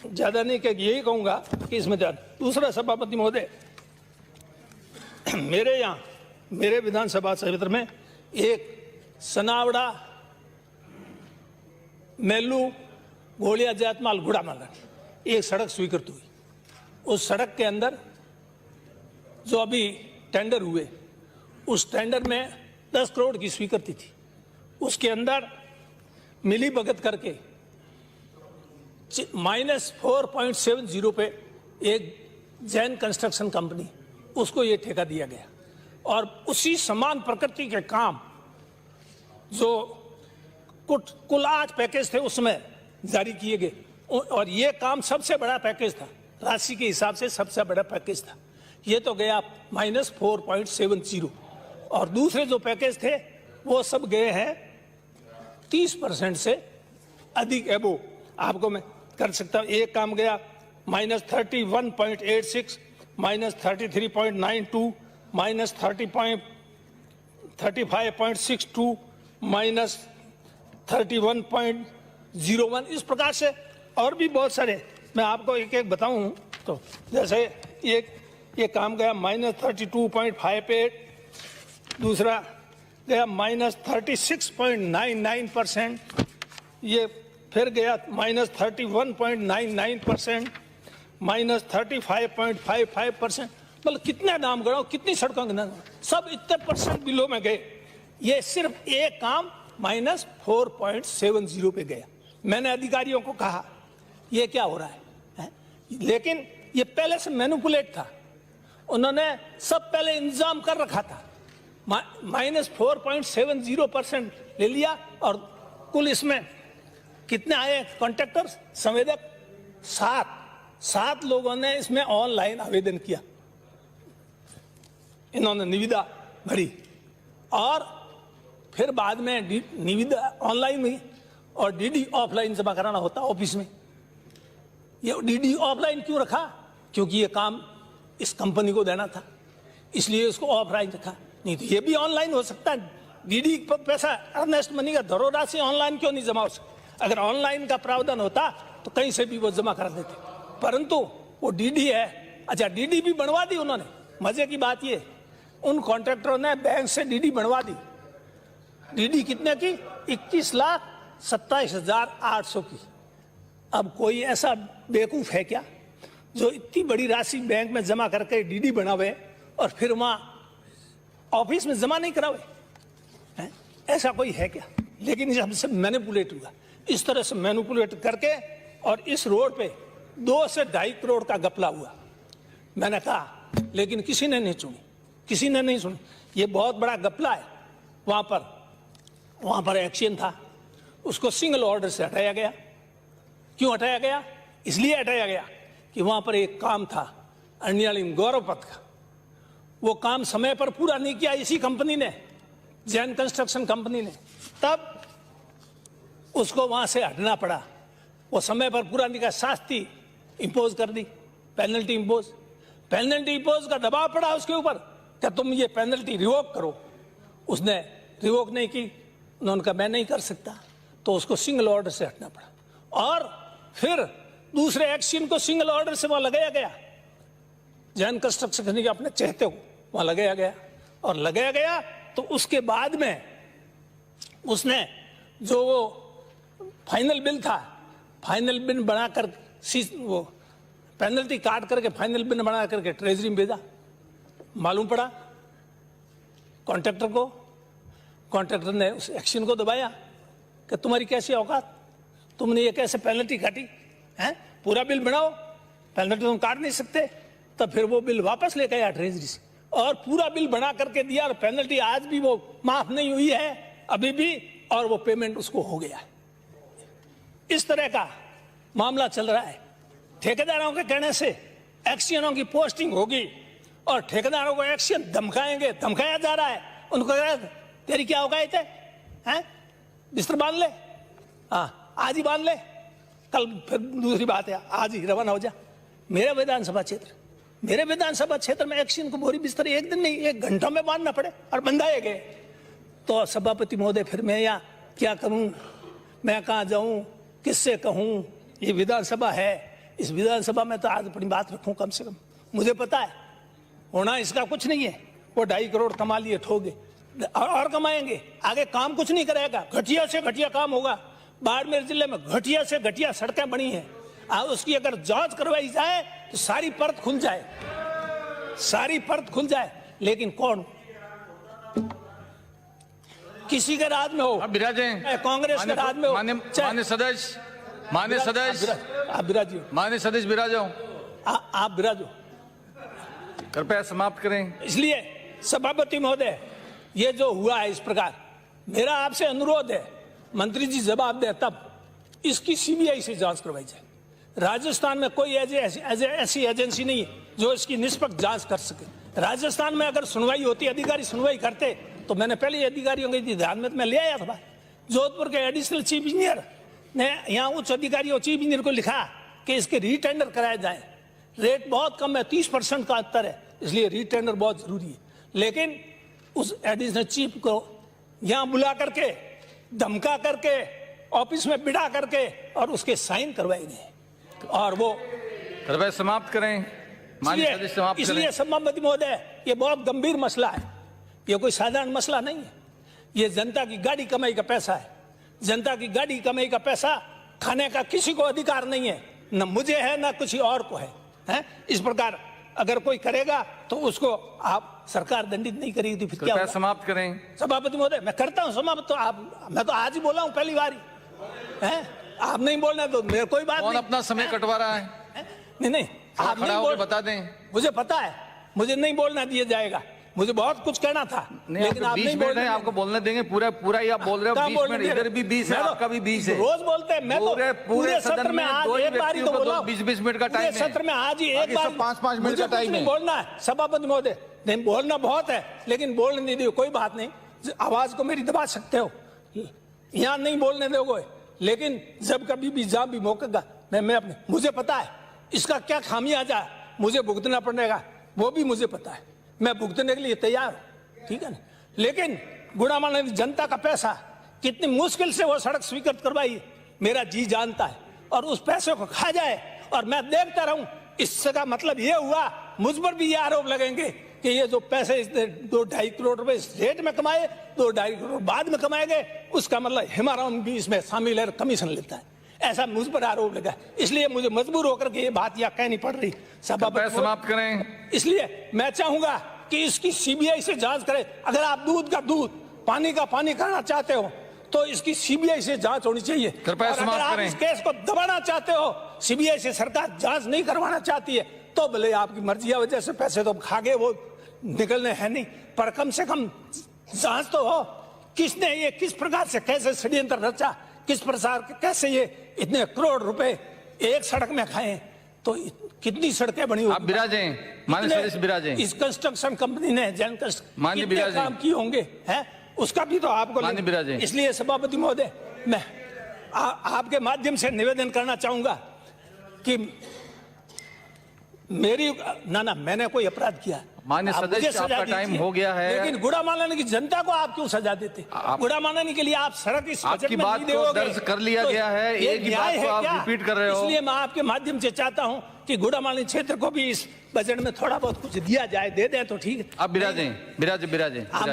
ज्यादा नहीं कह, यही कहूंगा कि इसमें दूसरा सभापति महोदय, मेरे यहाँ मेरे विधानसभा क्षेत्र में एक सनावड़ा मेलू घोड़िया जातमाल गुड़ामाल एक सड़क स्वीकृत हुई। उस सड़क के अंदर जो अभी टेंडर हुए, उस टेंडर में 10 करोड़ की स्वीकृति थी। उसके अंदर मिली भगत करके -4.70 पे एक जैन कंस्ट्रक्शन कंपनी, उसको ये ठेका दिया गया और उसी समान प्रकृति के काम जो कुल 8 पैकेज थे उसमें जारी किए गए और ये काम सबसे बड़ा पैकेज था, राशि के हिसाब से सबसे बड़ा पैकेज था। ये तो गया -4.70 और दूसरे जो पैकेज थे वो सब गए हैं 30% से अधिक एबो। आपको मैं कर सकता हूं, एक काम गया -31.86, -33.92, -35.62, -31.01। इस प्रकार से और भी बहुत सारे मैं आपको एक एक बताऊं तो जैसे ये काम गया -32.58, दूसरा गया -36.99%, ये फिर गया -31.99%, -35.55%। मतलब कितने नाम गए, कितनी सड़कों के नाम, सब इतने परसेंट बिलों में गए। ये सिर्फ एक काम -4.70 पे गया। मैंने अधिकारियों को कहा ये क्या हो रहा है? लेकिन ये पहले से मैनिपुलेट था, उन्होंने सब पहले इंतजाम कर रखा था। -4.70% ले लिया और कुल इसमें कितने आए कॉन्ट्रैक्टर संवेदक? 7 लोगों ने इसमें ऑनलाइन आवेदन किया, इन्होंने निविदा भरी और फिर बाद में निविदा ऑनलाइन में और डीडी ऑफलाइन जमा कराना होता ऑफिस में। ये डीडी ऑफलाइन क्यों रखा? क्योंकि ये काम इस कंपनी को देना था, इसलिए इसको ऑफलाइन रखा। नहीं तो ये भी ऑनलाइन हो सकता है। डीडी पैसा अर्नेस्ट मनी का धरोराशि ऑनलाइन क्यों नहीं जमा हो सकता? अगर ऑनलाइन का प्रावधान होता तो कहीं से भी वो जमा करा देते, परंतु वो डीडी है। अच्छा, डीडी भी बनवा दी उन्होंने। मजे की बात ये, उन कॉन्ट्रैक्टरों ने बैंक से डीडी बनवा दी। डीडी कितने की? 21,27,800 की। अब कोई ऐसा बेवकूफ है क्या जो इतनी बड़ी राशि बैंक में जमा करके डीडी बनावे और फिर वहां ऑफिस में जमा नहीं करावे? ऐसा कोई है क्या? लेकिन ये हमसे मैनिपुलेट हुआ। इस तरह से मैनिपुलेट करके और इस रोड पे 2 से 2.5 करोड़ का घपला हुआ। मैंने कहा, लेकिन किसी ने नहीं सुनी, किसी ने नहीं सुनी। ये बहुत बड़ा घपला है। वहां पर एक्शन था, उसको सिंगल ऑर्डर से हटाया गया। क्यों हटाया गया? इसलिए हटाया गया कि वहां पर एक काम था अर्नियालिम गौरव पथ का, वो काम समय पर पूरा नहीं किया इसी कंपनी ने, जैन कंस्ट्रक्शन कंपनी ने, तब उसको वहां से हटना पड़ा। वो समय पर पूरा नहीं किया, शास्ति इंपोज कर दी, पेनल्टी इंपोज का दबाव पड़ा उसके ऊपर कि तुम ये पेनल्टी रिवोक करो। उसने रिवोक नहीं की, उन्होंने कहा मैं नहीं कर सकता, तो उसको सिंगल ऑर्डर से हटना पड़ा। और फिर दूसरे एक्शन को सिंगल ऑर्डर से वहां लगाया गया, जैन कंस्ट्रक्शन के अपने चहते को वहां लगाया गया। और लगाया गया तो उसके बाद में उसने जो वो फाइनल बिल था, फाइनल बिल बनाकर वो पेनल्टी काट करके फाइनल बिल बना करके ट्रेजरी में भेजा। मालूम पड़ा कॉन्ट्रैक्टर को, कॉन्ट्रैक्टर ने उस एक्शन को दबाया कि तुम्हारी कैसी औकात, तुमने ये कैसे पेनल्टी काटी है? पूरा बिल बनाओ, पेनल्टी तुम काट नहीं सकते। तब फिर वो बिल वापस लेके आया ट्रेजरी से और पूरा बिल बना करके दिया और पेनल्टी आज भी वो माफ नहीं हुई है अभी भी, और वो पेमेंट उसको हो गया है। इस तरह का मामला चल रहा है। ठेकेदारों के कहने से एक्शनों की पोस्टिंग होगी और ठेकेदारों को एक्शन धमकाएंगे, धमकाया जा रहा है। उनको तेरी क्या औकात है? बिस्तर बांध ले, हाँ आज ही बांध ले, कल फिर दूसरी बात है आज ही रवाना हो जा। मेरे विधानसभा क्षेत्र में एक्शन को बोरी बिस्तर एक दिन नहीं 1 घंटा में बांधना पड़े और बंधाए गए। तो सभापति महोदय फिर मैं यहाँ क्या करूं, मैं कहाँ जाऊं, किससे कहूं? ये विधानसभा है, इस विधानसभा में तो आज अपनी बात रखूं कम से कम। मुझे पता है होना इसका कुछ नहीं है। वो 2.5 करोड़ कमा लिए ठोगे और कमाएंगे, आगे काम कुछ नहीं करेगा, घटिया से घटिया काम होगा। बाड़मेर जिले में घटिया से घटिया सड़कें बनी हैं, उसकी अगर जांच करवाई जाए तो सारी परत खुल जाए, सारी परत खुल जाए। लेकिन कौन किसी के राज में हो, कांग्रेस के राज में हो, मान्य सदस्य आप बिराजियो, मान्य सदस्य बिराजो, आप बिराजो, कृपया समाप्त करें। इसलिए सभापति महोदय, ये जो हुआ है इस प्रकार, मेरा आपसे अनुरोध है, मंत्री जी जवाब दे तब इसकी सीबीआई से जांच करवाई जाए। राजस्थान में कोई ऐसी एजेंसी नहीं है जो इसकी निष्पक्ष जांच कर सके। राजस्थान में अगर सुनवाई होती, अधिकारी सुनवाई करते, तो मैंने पहले ही अधिकारियों के ध्यान में मैं ले आया था। जोधपुर के एडिशनल चीफ इंजीनियर ने यहाँ उच्च अधिकारियों चीफ इंजीनियर को लिखा कि इसके रीटेंडर कराए जाए। रेट बहुत कम है, 30% का अंतर है, इसलिए रीटेंडर बहुत जरूरी है। लेकिन उस एडिशनल चीफ को यहाँ बुला करके, धमका करके, ऑफिस में बिठा करके और उसके साइन करवाए गए, और वो कृपया समाप्त करें। इसलिए सभापति महोदय, ये बहुत गंभीर मसला है, ये कोई साधारण मसला नहीं है। ये जनता की गाड़ी कमाई का पैसा है, जनता की गाड़ी कमाई का पैसा खाने का किसी को अधिकार नहीं है, न मुझे है न किसी और को है। इस प्रकार अगर कोई करेगा तो उसको आप सरकार दंडित नहीं करेगी, फिर क्या होगा? समाप्त करें। सभापति महोदय, मैं करता हूं समाप्त। तो आप, मैं तो आज ही बोला हूं पहली बार ही, आप नहीं बोलना तो मेरे कोई बात नहीं। अपना समय कटवा रहा है? नहीं, आप नहीं बोल, बता दें। मुझे पता है, मुझे नहीं बोलना दिया जाएगा, मुझे बहुत कुछ कहना था, लेकिन आप नहीं बोल रहे। आपको बोलने देंगे, पूरा ही आप बोल रहे हो। 20 मिनट इधर भी 20 है, आपका भी 20 है। रोज बोलते हैं, मैं तो पूरे सत्र में आज एक बार ही तो बोला। 20 मिनट का टाइम है सत्र में आज ही एक बार 5-5 मिनट का टाइम है। बोलना है सभापति महोदय, नहीं बोलना बहुत है, लेकिन बोलने नहीं दो, कोई बात नहीं, आवाज को मेरी दबा सकते हो, यहाँ नहीं बोलने दोगे। लेकिन जब कभी भी जहां भी मौका मैं अपने, मुझे पता है इसका क्या खामियाजा मुझे भुगतना पड़ेगा, वो भी मुझे पता है, मैं भुगतने के लिए तैयार हूं, ठीक है ना। लेकिन गुड़ामाना जनता का पैसा कितनी मुश्किल से वो सड़क स्वीकृत करवाई, मेरा जी जानता है, और उस पैसे को खा जाए और मैं देखता रहूं, इसका मतलब ये हुआ मुझ पर भी ये आरोप लगेंगे कि ये जो पैसे 2-2.5 करोड़ रुपए इस रेट में कमाए, 2-2.5 करोड़ बाद में कमाए गए, उसका मतलब हेमाराम भी इसमें शामिल है, कमीशन लेता है, ऐसा मुझ पर आरोप लगा। इसलिए मुझे मजबूर होकर के ये बात यहाँ कहनी पड़ रही। सभापति समाप्त करें। इसलिए मैं चाहूंगा कि इसकी सीबीआई से जांच करें। अगर आप दूध का दूध, पानी का पानी करना चाहते हो तो इसकी सीबीआई से जांच होनी चाहिए। कृपया समाप्त आप करें। इस केस को दबाना चाहते हो, सीबीआई से सरकार जांच नहीं करवाना चाहती है, तो भले आपकी मर्जी है, वजह से पैसे तो खा गए, वो निकलने हैं नहीं, पर कम से कम जांच तो हो, किसने ये किस प्रकार से कैसे षड्यंत्र रचा, किस प्रकार कैसे ये इतने करोड़ रुपए एक सड़क में खाए, तो कितनी सड़कें बनी आप बिराजें, माननीय सदस्य बिराजें। इस कंस्ट्रक्शन कंपनी ने कितने काम किए होंगे, है उसका भी तो आपको, इसलिए सभापति महोदय, मैं आपके माध्यम से निवेदन करना चाहूंगा कि मेरी ना मैंने कोई अपराध किया, मान्य सदस्य आपका टाइम हो गया है, लेकिन गुड़ामालानी की जनता को आप क्यों सजा देते? गुड़ामालानी के लिए आप सड़क इस बजट में नहीं दोगे, दर्ज कर लिया गया है, एक ही बात को आप रिपीट कर रहे हो। इसलिए मैं आपके माध्यम से चाहता हूं कि गुड़ामालानी क्षेत्र को भी इस बजट में थोड़ा बहुत कुछ दिया जाए, दे दें तो ठीक है। आप बिराजें। आप